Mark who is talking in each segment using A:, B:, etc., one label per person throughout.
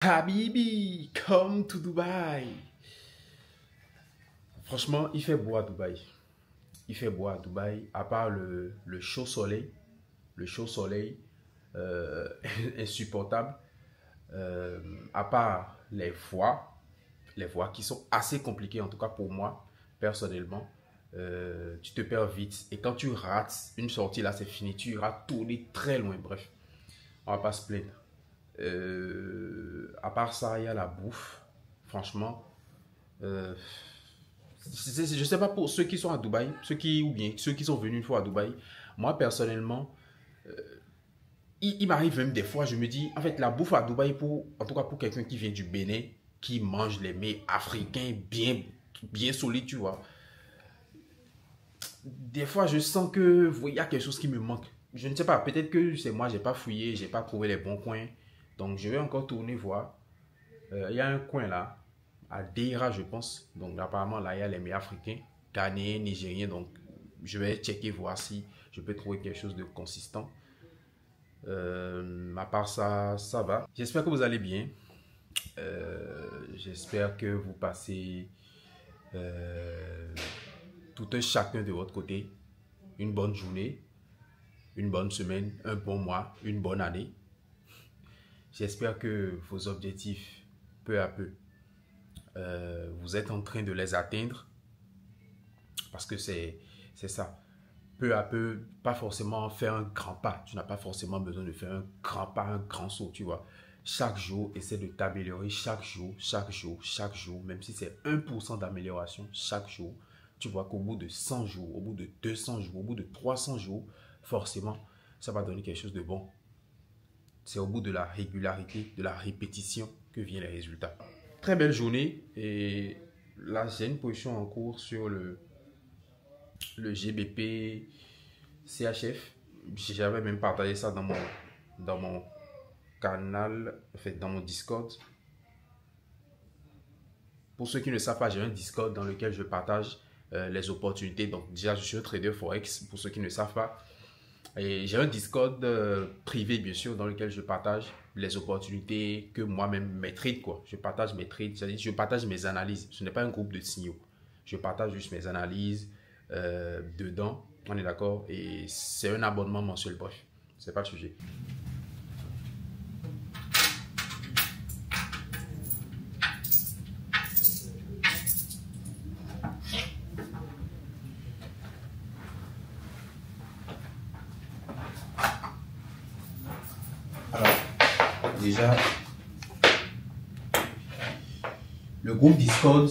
A: Habibi, come to Dubaï. Franchement, il fait beau à Dubaï. Il fait beau à Dubaï, à part le chaud soleil. Le chaud soleil insupportable. À part les voies qui sont assez compliquées, en tout cas pour moi, personnellement. Tu te perds vite. Et quand tu rates une sortie, là, c'est fini. Tu iras tourner très loin. Bref, on va pas se plaindre. À part ça, il y a la bouffe. Franchement, je sais pas pour ceux qui sont à Dubaï, ou bien ceux qui sont venus une fois à Dubaï. Moi, personnellement, il m'arrive même des fois, je me dis, en fait, la bouffe à Dubaï, en tout cas pour quelqu'un qui vient du Bénin, qui mange les mets africains bien solides, tu vois. Des fois, je sens que il y a quelque chose qui me manque. Je ne sais pas, peut-être que c'est moi, j'ai pas fouillé, j'ai pas trouvé les bons coins. Donc, je vais encore tourner voir. Il y a un coin là, à Deira, je pense. Donc, apparemment, là, il y a les mets africains, ghanéens, nigériens. Donc, je vais checker, voir si je peux trouver quelque chose de consistant. À part ça, ça va. J'espère que vous allez bien. J'espère que vous passez tout un chacun de votre côté une bonne journée, une bonne semaine, un bon mois, une bonne année. J'espère que vos objectifs, peu à peu, vous êtes en train de les atteindre. Parce que c'est ça. Peu à peu, pas forcément faire un grand pas. Tu n'as pas forcément besoin de faire un grand pas, un grand saut, tu vois. Chaque jour, essaie de t'améliorer chaque jour, chaque jour, chaque jour. Même si c'est 1% d'amélioration chaque jour, tu vois qu'au bout de 100 jours, au bout de 200 jours, au bout de 300 jours, forcément, ça va donner quelque chose de bon. C'est au bout de la régularité, de la répétition que viennent les résultats. Très belle journée. Et là, j'ai une position en cours sur le GBP CHF. J'avais même partagé ça dans mon canal, en fait, dans mon Discord. Pour ceux qui ne savent pas, j'ai un Discord dans lequel je partage les opportunités. Donc déjà, je suis un trader Forex, pour ceux qui ne savent pas. Et j'ai un Discord privé, bien sûr, dans lequel je partage les opportunités que moi-même, mes trades, quoi. Je partage mes trades, c'est-à-dire je partage mes analyses. Ce n'est pas un groupe de signaux. Je partage juste mes analyses dedans, on est d'accord. Et c'est un abonnement mensuel, bref, c'est pas le sujet. Alors, déjà, le groupe Discord,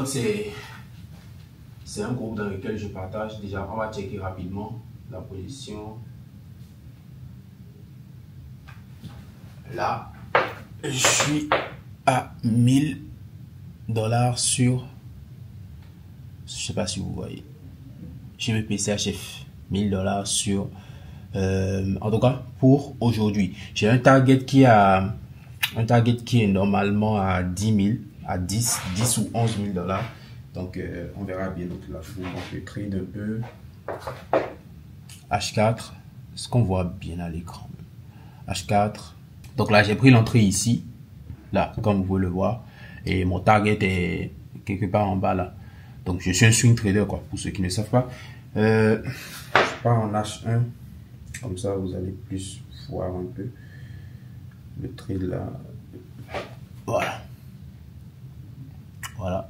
A: c'est un groupe dans lequel je partage. Déjà, on va checker rapidement la position. Là, je suis à 1000 $ sur, je sais pas si vous voyez, GBP CHF, 1000 $ sur, en tout cas pour aujourd'hui. J'ai un target qui est normalement à 10 000, à 10 ou 11 000 $. Donc, on verra bien. Donc, là, je vais trade un peu. H4, est-ce qu'on voit bien à l'écran? H4. Donc là, j'ai pris l'entrée ici. Là, comme vous pouvez le voir. Et mon target est quelque part en bas là. Donc, je suis un swing trader, quoi, pour ceux qui ne savent pas. Je pars en H1. Comme ça, vous allez plus voir un peu le trade là. Voilà. Voilà.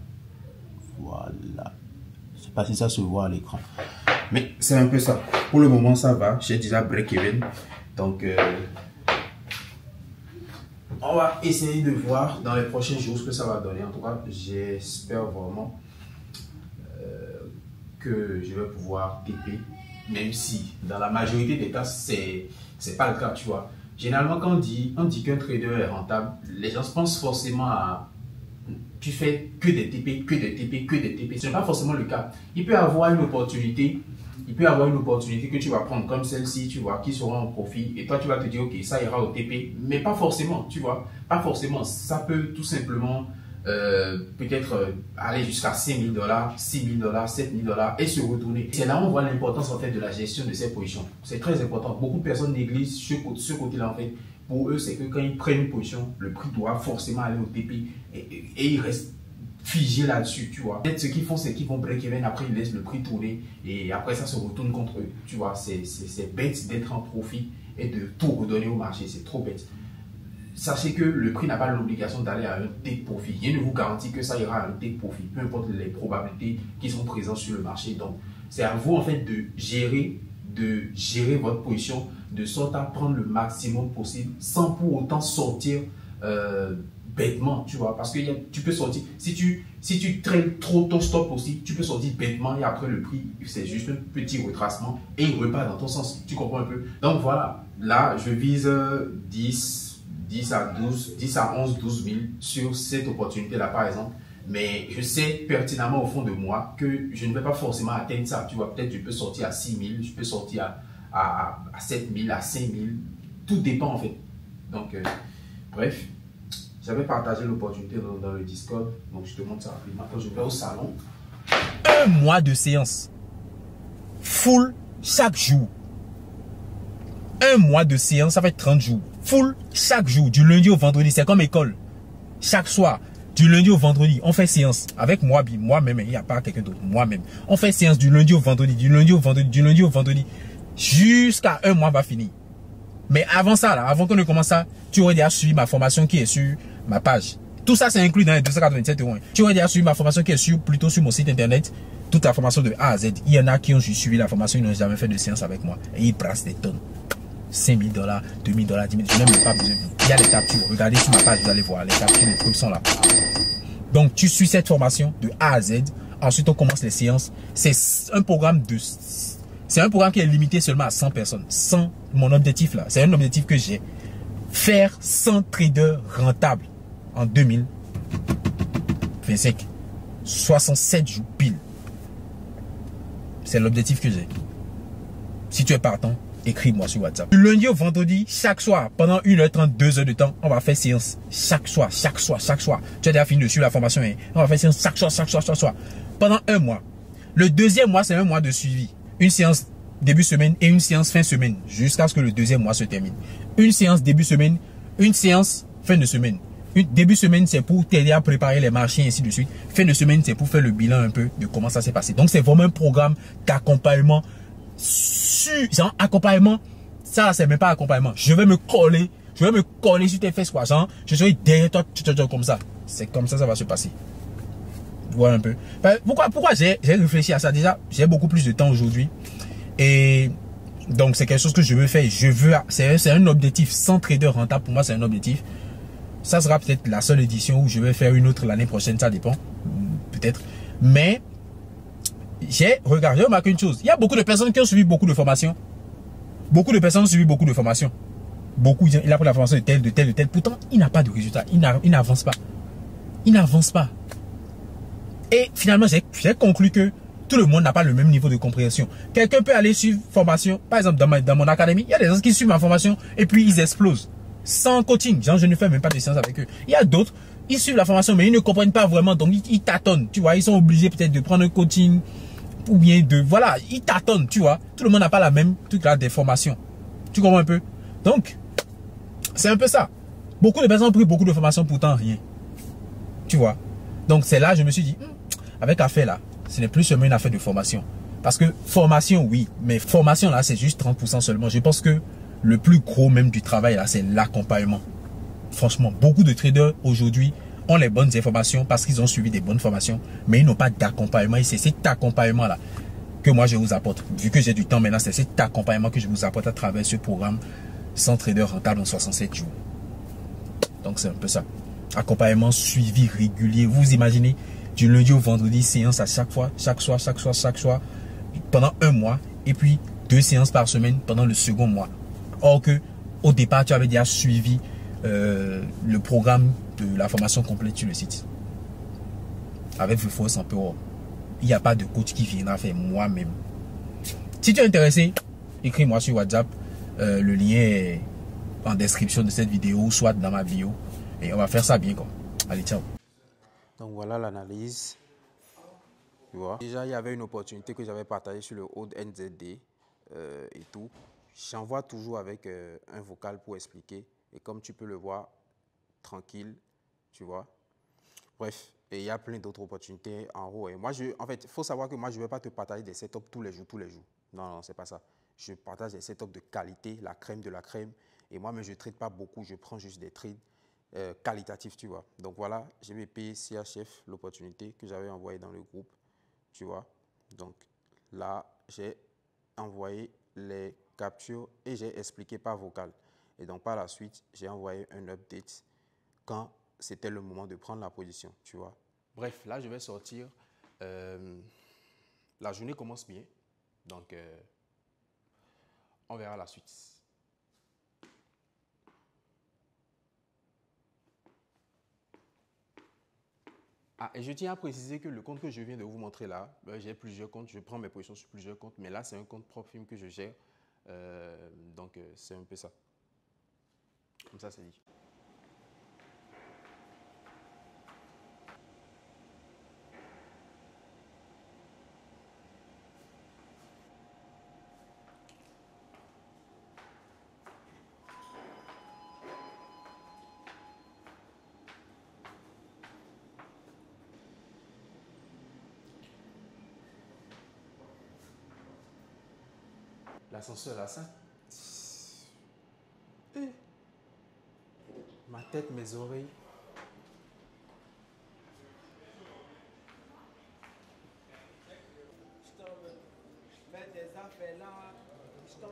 A: Voilà. Je sais pas si ça se voit à l'écran. Mais c'est un peu ça. Pour le moment, ça va. J'ai déjà break-even. Donc, on va essayer de voir dans les prochains jours ce que ça va donner. En tout cas, j'espère vraiment que je vais pouvoir TP. Même si, dans la majorité des cas, c'est pas le cas, tu vois. Généralement, quand on dit qu'un trader est rentable, les gens pensent forcément à tu fais que des TP, que des TP, que des TP. Ce n'est pas forcément le cas. Il peut y avoir une opportunité que tu vas prendre comme celle-ci, tu vois, qui sera en profit. Et toi, tu vas te dire, ok, ça ira au TP. Mais pas forcément, tu vois. Pas forcément. Ça peut tout simplement peut-être aller jusqu'à 5 000 $, 6 000 $, 7 000 $ et se retourner. C'est là où on voit l'importance en fait de la gestion de ces positions. C'est très important. Beaucoup de personnes négligent ce côté-là en fait. pour eux, c'est que quand ils prennent une position, le prix doit forcément aller au TP et ils restent figés là-dessus, tu vois. Peut-être ce qu'ils font, c'est qu'ils vont break-even, après ils laissent le prix tourner et après ça se retourne contre eux, tu vois. C'est bête d'être en profit et de tout redonner au marché, c'est trop bête. Sachez que le prix n'a pas l'obligation d'aller à un take profit. Rien ne vous garantit que ça ira à un take profit, peu importe les probabilités qui sont présentes sur le marché. Donc, c'est à vous en fait de gérer votre position de sorte à prendre le maximum possible sans pour autant sortir bêtement, tu vois. Parce que tu peux sortir, si tu traînes trop ton stop aussi, tu peux sortir bêtement et après le prix, c'est juste un petit retracement et il repart dans ton sens. Tu comprends un peu? Donc voilà, là, je vise 10 à 11, 12 000 sur cette opportunité-là, par exemple. Mais je sais pertinemment au fond de moi que je ne vais pas forcément atteindre ça. Tu vois, peut-être je peux sortir à 6 000, je peux sortir à 7 000, à 5 000. Tout dépend en fait. Donc, bref, j'avais partagé l'opportunité dans le Discord. Donc, je te montre ça rapidement. Quand je vais au salon.
B: Un mois de séance. Full chaque jour. Un mois de séance, ça fait 30 jours. Full chaque jour, du lundi au vendredi. C'est comme école. Chaque soir, du lundi au vendredi, on fait séance. Avec moi-même, il n'y a pas quelqu'un d'autre. Moi-même. On fait séance du lundi au vendredi, du lundi au vendredi, du lundi au vendredi. Jusqu'à un mois va finir. Mais avant ça, là, avant qu'on ne commence ça, tu aurais déjà suivi ma formation qui est sur ma page. Tout ça, c'est inclus dans les 297 €. Tu aurais déjà suivi ma formation qui est plutôt sur mon site internet. Toute la formation de A à Z. Il y en a qui ont juste suivi la formation, ils n'ont jamais fait de séance avec moi. Et ils brassent des tonnes. 5 000 $, 2 000 $, 10 000 $. Je n'ai même pas besoin. Il y a les captures. Regardez sur ma page, vous allez voir. Les captures, les preuves sont là. Donc, tu suis cette formation de A à Z. Ensuite, on commence les séances. C'est un programme qui est limité seulement à 100 personnes. 100, mon objectif là. C'est un objectif que j'ai. Faire 100 traders rentables en 2025. 67 jours pile. C'est l'objectif que j'ai. Si tu es partant, écris-moi sur WhatsApp. Du lundi au vendredi, chaque soir, pendant 1h30, 2 heures de temps, on va faire séance. Chaque soir. Tu as déjà fini de suivre la formation. Hein? On va faire séance chaque soir. Pendant un mois. Le deuxième mois, c'est un mois de suivi. Une séance début semaine et une séance fin semaine. Jusqu'à ce que le deuxième mois se termine. Une séance début semaine, une séance fin de semaine. Début semaine, c'est pour t'aider à préparer les marchés et ainsi de suite. Fin de semaine, c'est pour faire le bilan un peu de comment ça s'est passé. Donc, c'est vraiment un programme d'accompagnement. Genre, accompagnement, ça, c'est même pas accompagnement. Je vais me coller sur tes fesses, quoi. Genre, je serai derrière toi, comme ça. C'est comme ça va se passer. Voilà un peu. Pourquoi j'ai réfléchi à ça? Déjà, j'ai beaucoup plus de temps aujourd'hui. Et donc, c'est quelque chose que je veux faire. C'est un objectif. 100 traders rentables, pour moi, c'est un objectif. Ça sera peut-être la seule édition où je vais faire une autre l'année prochaine. Ça dépend. Peut-être. Mais, j'ai remarqué une chose. Il y a beaucoup de personnes qui ont suivi beaucoup de formations. Beaucoup, il a pris la formation de tel. Pourtant, il n'a pas de résultat. Il n'avance pas. Et finalement, j'ai conclu que tout le monde n'a pas le même niveau de compréhension. Quelqu'un peut aller suivre formation. Par exemple, dans mon académie, il y a des gens qui suivent ma formation et puis ils explosent. Sans coaching. Genre, je ne fais même pas de séance avec eux. Il y a d'autres, ils suivent la formation, mais ils ne comprennent pas vraiment. Donc, ils tâtonnent. Tu vois, ils sont obligés peut-être de prendre un coaching. Ou bien voilà, ils tâtonnent, tu vois. Tout le monde n'a pas la même truc là des formations. Tu comprends un peu? Donc, c'est un peu ça. Beaucoup de personnes ont pris beaucoup de formations, pourtant rien. Tu vois? Donc, c'est là, je me suis dit, avec affaire là, ce n'est plus seulement une affaire de formation. Parce que formation, oui, mais formation là, c'est juste 30% seulement. Je pense que le plus gros même du travail là, c'est l'accompagnement. Franchement, beaucoup de traders aujourd'hui ont les bonnes informations parce qu'ils ont suivi des bonnes formations, mais ils n'ont pas d'accompagnement. Et c'est cet accompagnement-là que moi je vous apporte. Vu que j'ai du temps maintenant, c'est cet accompagnement que je vous apporte à travers ce programme 100 traders rentables en 67 jours. Donc c'est un peu ça. Accompagnement suivi régulier. Vous imaginez, du lundi au vendredi, séance à chaque soir, pendant un mois. Et puis 2 séances par semaine pendant le second mois. Or que au départ, tu avais déjà suivi le programme de la formation complète sur le site. Avec vos forces un peu haut. Il n'y a pas de coach qui viendra faire moi-même. Si tu es intéressé, écris-moi sur WhatsApp. Le lien est en description de cette vidéo, soit dans ma bio. Et on va faire ça bien quoi. Allez, ciao.
A: Donc voilà l'analyse. Tu vois. Déjà, il y avait une opportunité que j'avais partagée sur le Hold NZD et tout. J'envoie toujours avec un vocal pour expliquer. Et comme tu peux le voir, tranquille, tu vois. Bref, et il y a plein d'autres opportunités en haut. Et moi, en fait, il faut savoir que moi, je ne vais pas te partager des setups tous les jours, tous les jours. Non, non, c'est pas ça. Je partage des setups de qualité, la crème de la crème. Et moi, mais je ne trade pas beaucoup, je prends juste des trades qualitatifs, tu vois. Donc voilà, j'ai mis CHF, l'opportunité que j'avais envoyée dans le groupe, tu vois. Donc là, j'ai envoyé les captures et j'ai expliqué par vocal. Et donc par la suite, j'ai envoyé un update quand c'était le moment de prendre la position, tu vois. Bref, là, je vais sortir. La journée commence bien. Donc, on verra la suite. Ah, et je tiens à préciser que le compte que je viens de vous montrer là, j'ai plusieurs comptes. Je prends mes positions sur plusieurs comptes. Mais là, c'est un compte propre film que je gère. Donc, c'est un peu ça. Comme ça, c'est dit. L'ascenseur là, ça. Ma tête, mes oreilles.
C: Je tombe. Fais tes affaires là. Je tombe.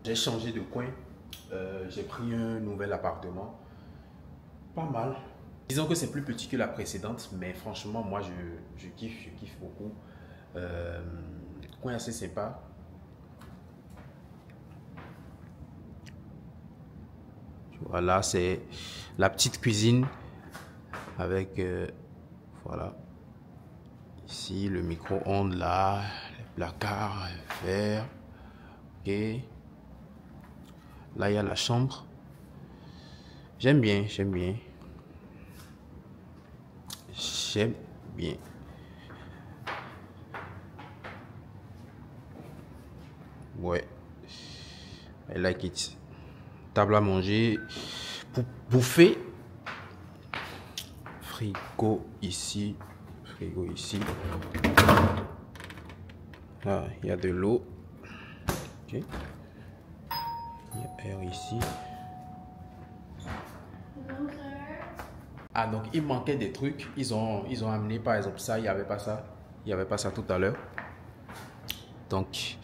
A: J'ai changé de coin. J'ai pris un nouvel appartement. Pas mal. Disons que c'est plus petit que la précédente, mais franchement, moi, je kiffe beaucoup. Coin assez sympa. Voilà, c'est la petite cuisine avec, voilà, ici le micro-ondes là, les placards, verre, ok. Là, il y a la chambre. J'aime bien, j'aime bien. J'aime bien. Ouais. I like it. Table à manger. Pour bouffer. Frigo ici. Frigo ici. Là, il y a de l'eau. Ok. Il y a air ici. Ah, donc il manquait des trucs. Ils ont amené par exemple ça. Il n'y avait pas ça. Il n'y avait pas ça tout à l'heure. Donc,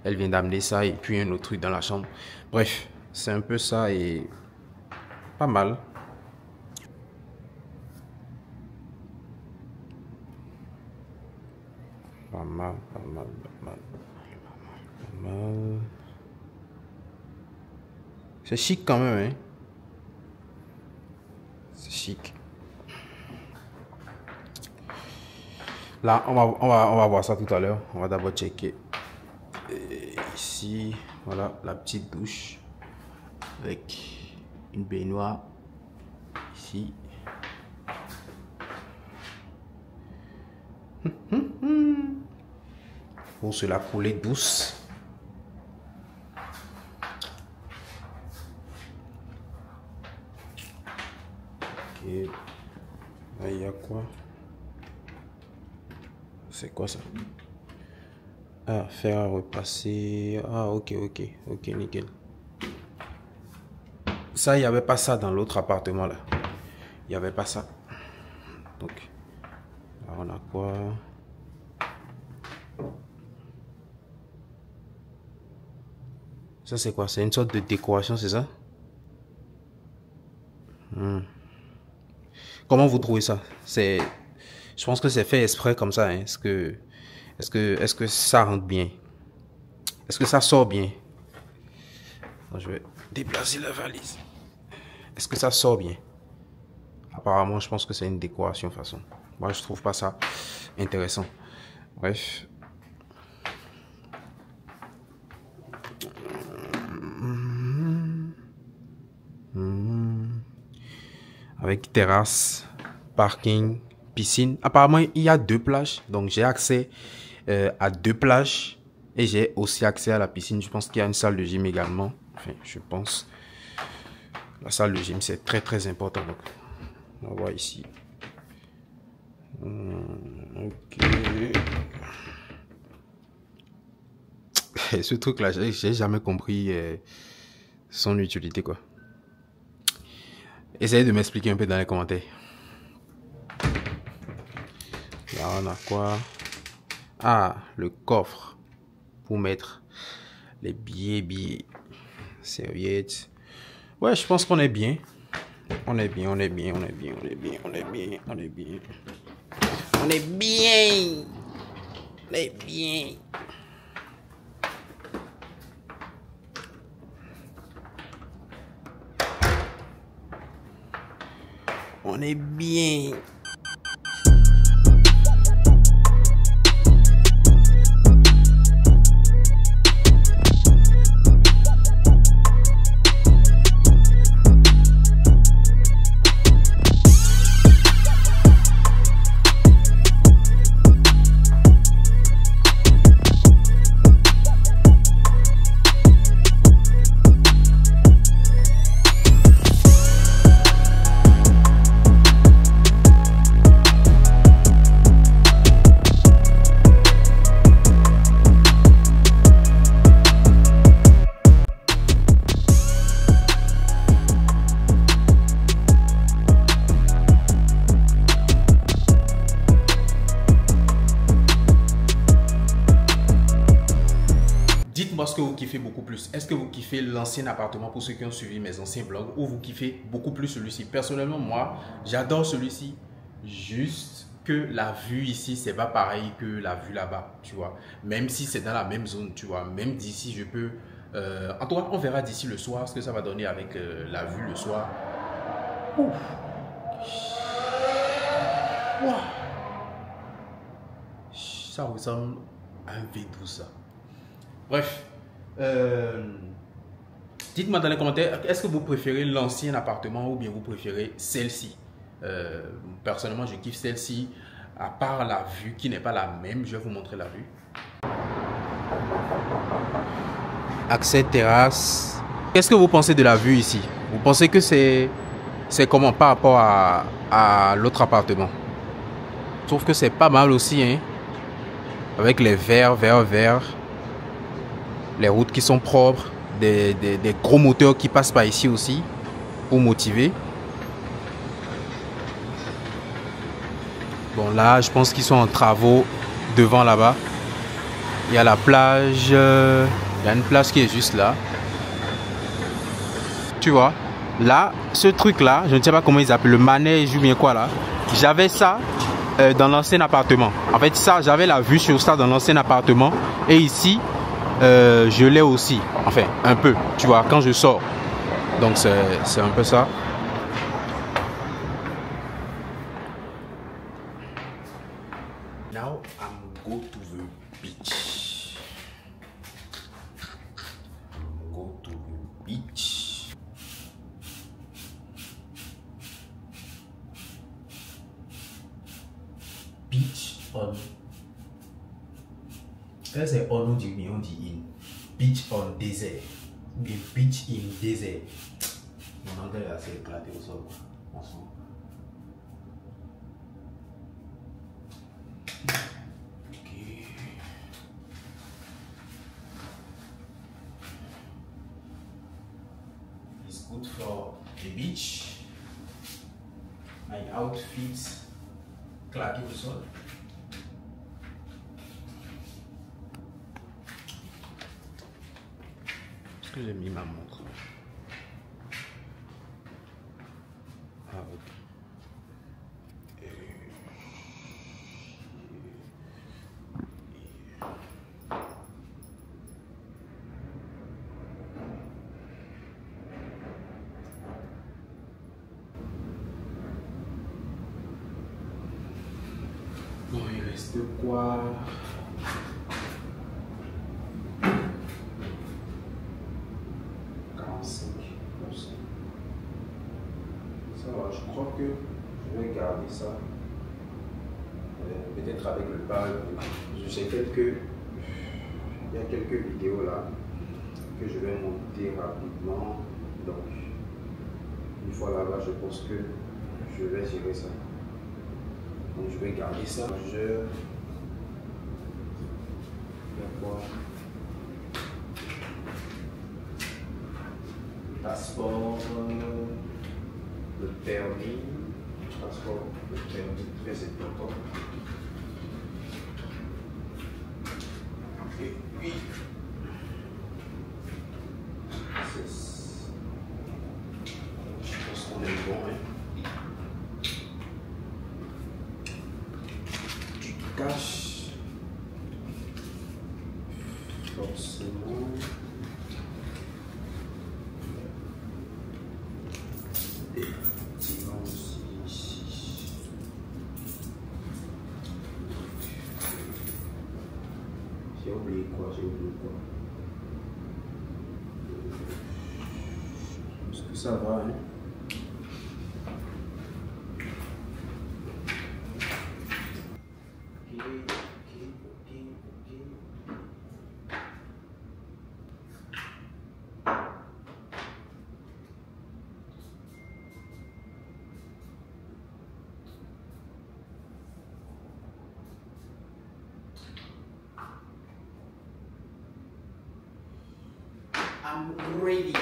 A: elle vient d'amener ça et puis un autre truc dans la chambre. Bref, c'est un peu ça et pas mal. Pas mal. C'est chic quand même, hein. C'est chic. Là, on va voir ça tout à l'heure. On va d'abord checker. Et ici, voilà la petite douche avec une baignoire ici. Pour se la couler douce. Ok. Là, il y a quoi? C'est quoi ça? Ah, faire à repasser. Ah, ok, nickel. Ça, il n'y avait pas ça dans l'autre appartement là. Il n'y avait pas ça. Donc, là, on a quoi? Ça, c'est quoi? C'est une sorte de décoration, c'est ça? Comment vous trouvez ça? Je pense que c'est fait exprès comme ça. Hein. Est-ce que ça rentre bien? Est-ce que ça sort bien? Alors, je vais déplacer la valise. Est-ce que ça sort bien? Apparemment, je pense que c'est une décoration façon. Moi, je trouve pas ça intéressant. Bref. Avec terrasse, parking, piscine. Apparemment, il y a 2 plages. Donc, j'ai accès à 2 plages. Et j'ai aussi accès à la piscine. Je pense qu'il y a une salle de gym également. Enfin, je pense. La salle de gym, c'est très, très important. Donc, on va voir ici. Ok. Ce truc-là, j'ai jamais compris son utilité, quoi. Essayez de m'expliquer un peu dans les commentaires. Là, on a quoi? Ah, le coffre pour mettre les billets, serviettes. Ouais, je pense qu'on est bien. On est bien. On est bien. Dites-moi ce que vous kiffez beaucoup plus. Est-ce que vous kiffez l'ancien appartement pour ceux qui ont suivi mes anciens vlogs ou vous kiffez beaucoup plus celui-ci? Personnellement, moi, j'adore celui-ci. Juste que la vue ici, c'est pas pareil que la vue là-bas, tu vois. Même si c'est dans la même zone, tu vois. Même d'ici, je peux... en tout cas, on verra d'ici le soir ce que ça va donner avec la vue le soir. Ouf. Wow. Ça ressemble à un V12, ça. Bref, dites-moi dans les commentaires, est-ce que vous préférez l'ancien appartement ou bien vous préférez celle-ci? Personnellement, je kiffe celle-ci, à part la vue qui n'est pas la même. Je vais vous montrer la vue. Accès terrasse. Qu'est-ce que vous pensez de la vue ici? Vous pensez que c'est comment par rapport à l'autre appartement? Je trouve que c'est pas mal aussi, hein? Avec les verts. Les routes qui sont propres, des gros moteurs qui passent par ici aussi pour motiver. Bon, là, je pense qu'ils sont en travaux devant là-bas. Il y a la plage. Il y a une plage qui est juste là. Tu vois, là, ce truc-là, je ne sais pas comment ils appellent, le manège ou bien quoi là. J'avais ça dans l'ancien appartement. En fait, ça, j'avais la vue sur ça dans l'ancien appartement. Et ici... je l'ai aussi, enfin un peu, tu vois, quand je sors. Donc c'est un peu ça. Now I'm go to the beach. Go to the beach. Beach on. C'est on, on dit in. Beach on desert. Bien beach in desert. Mon anglais est assez éclaté au sol. Okay. It's good for the beach. My outfit claqué au sol. J'ai mis ma montre. Ah, ok. Bon, il reste quoi? je crois que je vais garder ça. Peut-être avec le pas. Il y a quelques vidéos là que je vais monter rapidement. Donc, une fois là-bas, je pense que je vais gérer ça. Donc, je vais garder ça. D'accord. Passeport, le permis, passeport, le permis, très important. Et puis, je pense qu'on est bon. Hein. Du cash, forcément. J'ai oublié quoi? Est-ce que ça va, hein? I'm ready.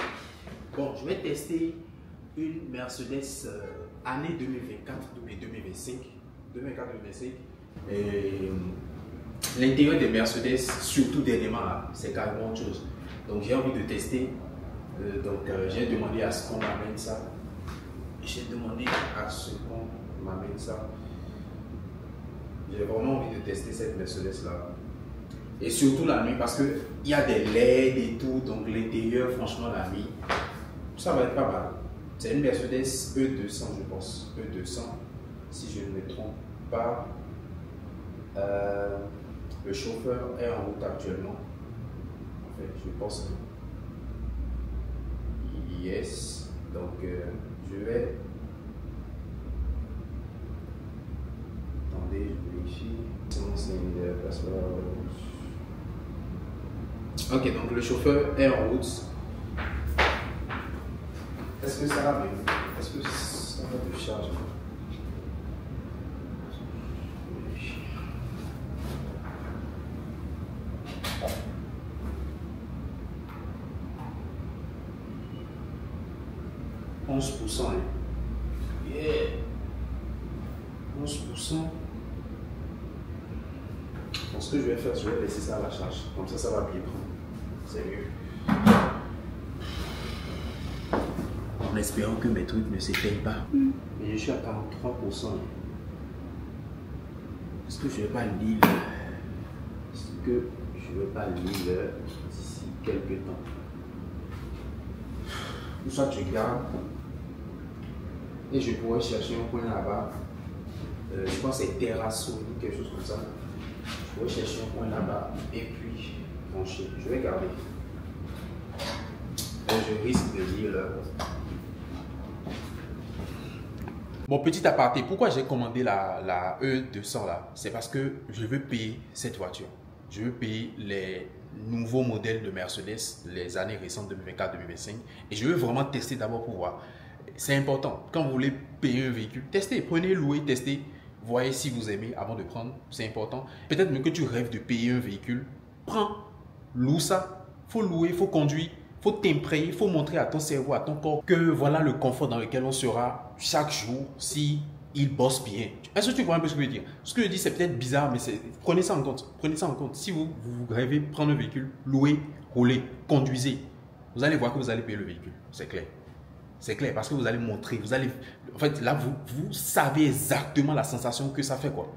A: Bon, je vais tester une Mercedes année 2024 ou 2025. 2024-2025. L'intérieur des Mercedes, surtout dernièrement, c'est carrément autre chose. Donc j'ai envie de tester. J'ai demandé à ce qu'on m'amène ça. J'ai vraiment envie de tester cette Mercedes là. Et surtout la nuit parce qu'il y a des LED et tout, donc l'intérieur, franchement, la nuit, ça va être pas mal. C'est une Mercedes E200, je pense. E200, si je ne me trompe pas. Le chauffeur est en route actuellement. En fait, je pense que. Yes. Donc, je vais. Attendez, je vérifie. C'est une passeport. Ok, donc le chauffeur est en route. Est-ce que ça va bien? Est-ce que ça va de charge? « 11%. Hein. Yeah. 11%. Donc, ce que je vais faire, je vais laisser ça à la charge. Comme ça va bien prendre. C'est mieux. En espérant que mes trucs ne s'éteignent pas. Mais je suis à 43%. Est-ce que je ne vais pas lire? Est-ce que je ne vais pas lire d'ici quelques temps? Ou soit tu gardes et je pourrais chercher un coin là-bas. Je pense que c'est Terrasso ou quelque chose comme ça. Je pourrais chercher un coin là-bas et puis franchir. Je vais garder. Et je risque de lire là. Bon, petit aparté, pourquoi j'ai commandé la E200 là? C'est parce que je veux payer cette voiture. Je veux payer les nouveaux modèles de Mercedes, les années récentes 2024-2025. Et je veux vraiment tester d'abord pour voir. C'est important. Quand vous voulez payer un véhicule, testez, prenez, louez, testez. Voyez si vous aimez avant de prendre. C'est important. Peut-être même que tu rêves de payer un véhicule. Prends, loue ça. Il faut louer, il faut conduire. Il faut t'imprégner, il faut montrer à ton cerveau, à ton corps que voilà le confort dans lequel on sera chaque jour si il bosse bien. Est-ce que tu vois un peu ce que je veux dire? Ce que je dis, c'est peut-être bizarre, mais prenez ça en compte. Prenez ça en compte. Si vous rêvez prendre un véhicule, louez, roulez, conduisez, vous allez voir que vous allez payer le véhicule. C'est clair. C'est clair parce que vous allez montrer, vous allez... En fait, là, vous savez exactement la sensation que ça fait, quoi.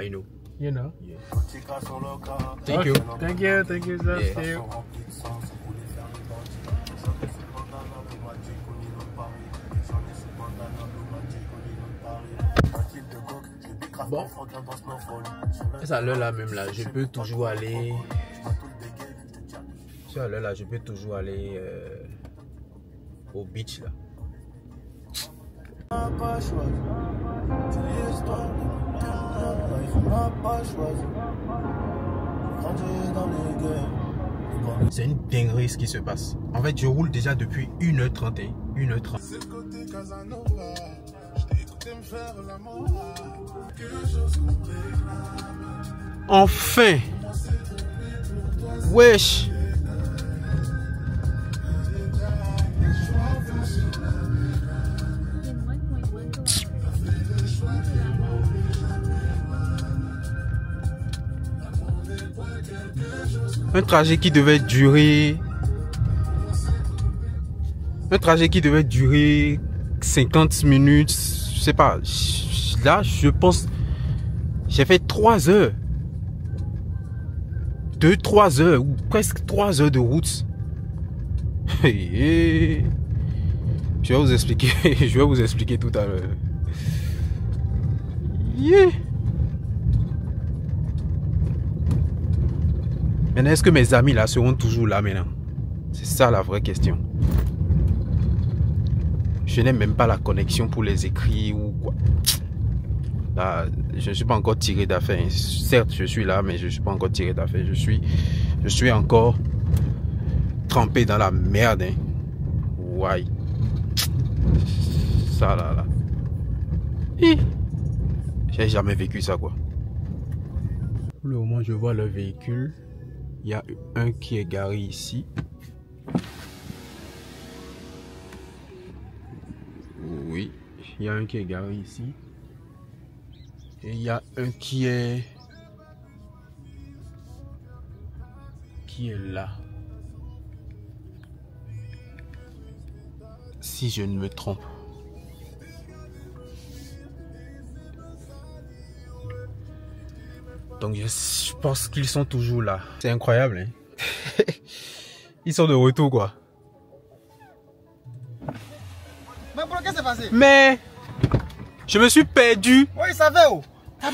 A: I know.
B: You know.
A: Yeah.
B: Thank you.
D: Thank you, thank you, thank
A: Yeah.
D: you.
A: Bon, c'est à l'heure là même là, je peux toujours aller. C'est à l'heure là, je peux toujours aller au beach là. C'est une dinguerie ce qui se passe. En fait, je roule déjà depuis 1h30. 1h30. Enfin! Wesh! Un trajet qui devait durer 50 minutes, je sais pas. Là, je pense j'ai fait 3 heures. 2-3 heures ou presque 3 heures de route. Je vais vous expliquer tout à l'heure. Yeah. Maintenant, est-ce que mes amis là seront toujours là maintenant? C'est ça la vraie question. Je n'ai même pas la connexion pour les écrire ou quoi. Là, je ne suis pas encore tiré d'affaire. Certes, je suis là, mais je ne suis pas encore tiré d'affaire. Je suis encore trempé dans la merde. Hein. Ouais. Ça là. J'ai jamais vécu ça quoi. Pour le moment, je vois le véhicule. Il y a un qui est garé ici. Oui, il y a un qui est garé ici. Et il y a un qui est là. Si je ne me trompe. Donc je pense qu'ils sont toujours là. C'est incroyable. Hein? Ils sont de retour quoi.
C: Mais pour qu'est-ce qui s'est passé?
A: Mais je me suis perdu.
C: Oui, il savait où?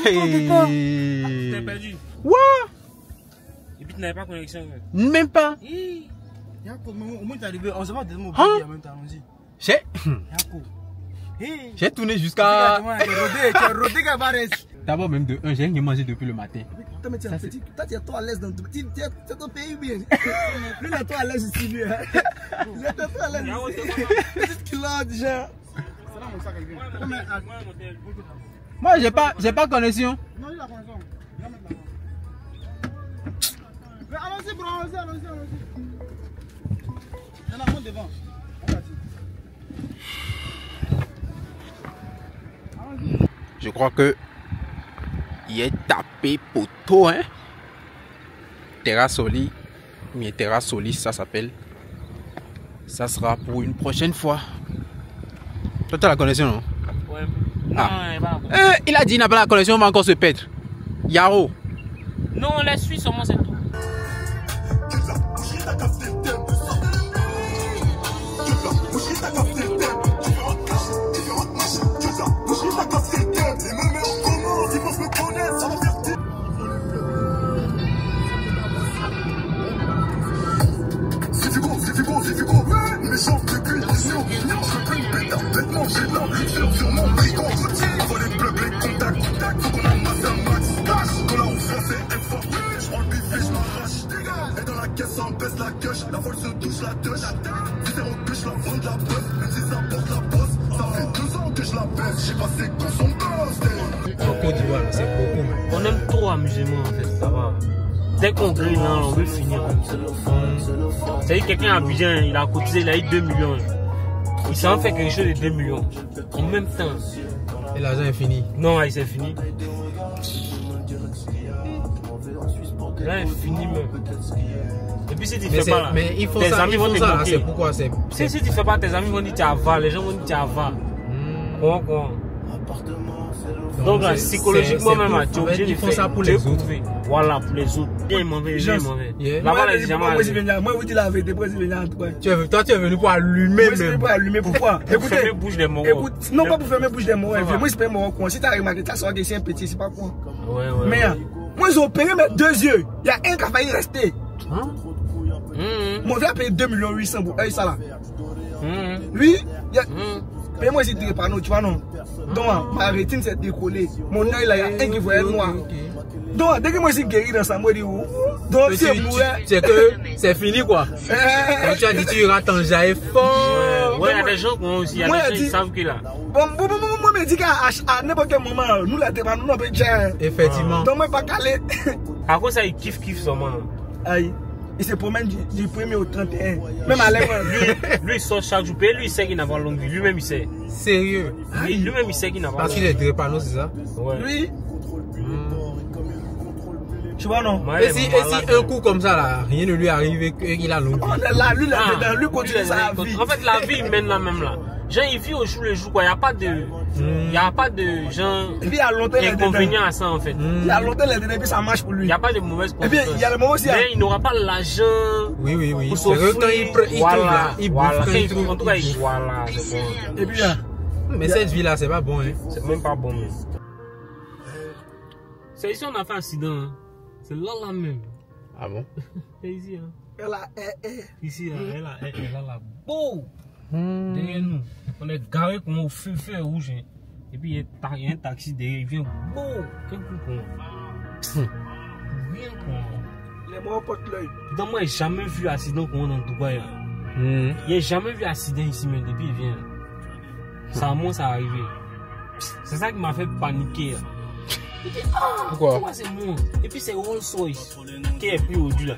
D: T'es perdu.
A: What?
D: Et puis tu n'avais pas connexion.
A: Même pas.
C: Au moins t'es arrivé, on se voit des mots en même temps.
A: J'ai tourné jusqu'à...
C: Tu es rodé, Gabares.
A: D'abord même de 1, j'ai rien mangé depuis le matin.
C: Toi, tu es trop à l'aise dans ton pays bien. Lui, il est trop à l'aise ici, lui. Il est trop à l'aise ici. C'est ce qu'il a déjà.
A: Moi, j'ai pas connexion.
C: Non, il a connexion. Mais allons-y, bro, allons-y. Il y en a un devant.
A: Je crois que il est tapé poteau, hein. Terrasoli, mais Terrasoli, ça s'appelle. Ça sera pour une prochaine fois. Toi, tu as la connexion, non?
D: Ouais. Non,
A: il a dit qu'il n'a pas la connexion, on va encore se perdre. Yaro.
D: non, on la suit seulement, c'est tout.
E: La folle se touche la touche. Si c'est en touche la vente la bosse. Même si ça porte la bosse. Ça fait 2 ans que je la baisse. J'ai passé qu'on son gosse.
A: En Côte d'Ivoire, c'est beaucoup.
D: On aime trop amuser-moi en fait, ça va. Dès qu'on grille là, on veut finir. C'est-à-dire quelqu'un à Abidjan, il a cotisé, il a eu 2 millions. Il s'en fait quelque chose de 2 millions. En même temps.
A: Et l'argent est fini.
D: Non, il s'est fini. Là, il est fini même. Et puis si tu fais pas là,
A: mais il faut
D: tes
A: ça,
D: amis vont te
A: c'est
D: bloquer.
A: pourquoi c'est...
D: Si tu fais pas, tes amis vont dire tu as va, les gens vont dire tu as va. Quoi. Donc là, psychologiquement même, tu es obligé de
B: ils font
D: faire
B: ça pour les autres.
D: Voilà, pour les autres. Bien mauvais, bien mauvais.
C: Moi, je vous dis la vérité, toi,
B: tu es venu pour allumer
C: même. Moi, pour allumer, pourquoi?
D: Écoutez, fermer bouche des morts.
C: Écoute, non, pas pour fermer bouche des morts. Moi, c'est pas mort quoi. Si tu as remarqué, tu as sorti c'est un petit, c'est pas quoi.
D: Ouais.
C: Mais, moi, ils ont opéré mes 2 yeux. Il y a un qui a failli rester. Mon frère a payé 2,8 millions pour ça là. Lui, il y a. Paye-moi ici des panneaux, tu vois, non? Donc, ma rétine s'est décollée. Mon œil, là, il y a un qui voyait noir. Donc, dès que moi, je suis guéri dans ça, moi, je dis où? Donc, si je mourais.
B: C'est que c'est fini, quoi. Comme tu as dit, tu iras t'enjailler fort.
D: Ouais, il y a des gens qui ont aussi, il y a des gens qui savent qu'il a.
C: Bon, moi, je me dis qu'à n'importe quel moment, nous, la débat, nous, on peut dire.
B: Effectivement.
C: Donc, moi, pas calé.
D: À cause ça, il kiffe seulement.
C: Aïe. Il se promène du 1er au 31. Même à l'époque.
D: Lui, il sort chaque jour. Lui, il sait qu'il n'a pas longue vie. Lui-même, il sait.
B: Sérieux?
D: Lui-même, il sait qu'il n'a pas longue vie.
B: Parce qu'il est drépano, c'est ça?
D: Ouais.
C: Lui. Tu vois, non?
B: Et si un coup comme ça, là, rien ne lui arrive et qu'il a longue vie.
C: Là, lui continue sa vie.
D: En fait, la vie, il mène là même là. Genre, il vit au jour le jour, quoi. Il n'y a pas de genre inconvénient à ça, en fait.
C: Il y a longtemps, les puis ça marche pour lui.
D: Il n'y a pas de mauvaise conséquence.
C: Et puis, il y a le moment aussi.
D: Mais il n'aura pas l'argent.
B: Oui.
D: Pour
B: C'est vrai, quand il trouve là, il bouffe.
D: En tout cas, voilà, c'est bon.
C: Et puis,
B: mais cette vie-là, c'est pas bon, hein.
D: C'est même pas bon, mais. C'est ici, on a fait un accident. C'est là même.
B: Ah bon?
D: C'est ici, hein.
C: Ici,
D: elle a la beau. Derrière nous, on est garé comme au feu rouge. Et puis il y a un taxi derrière, il vient beau. Quel coup con. Bien con.
C: Les morts portent l'œil.
D: Dans moi, j'ai jamais vu accident comme on dans Dubaï. Il n'a jamais vu accident ici, mais depuis il vient. Ça commence à arriver. C'est ça qui m'a fait paniquer.
B: Pourquoi?
D: C'est moi. Et puis c'est Rolls Royce qui est plus au-dessus là.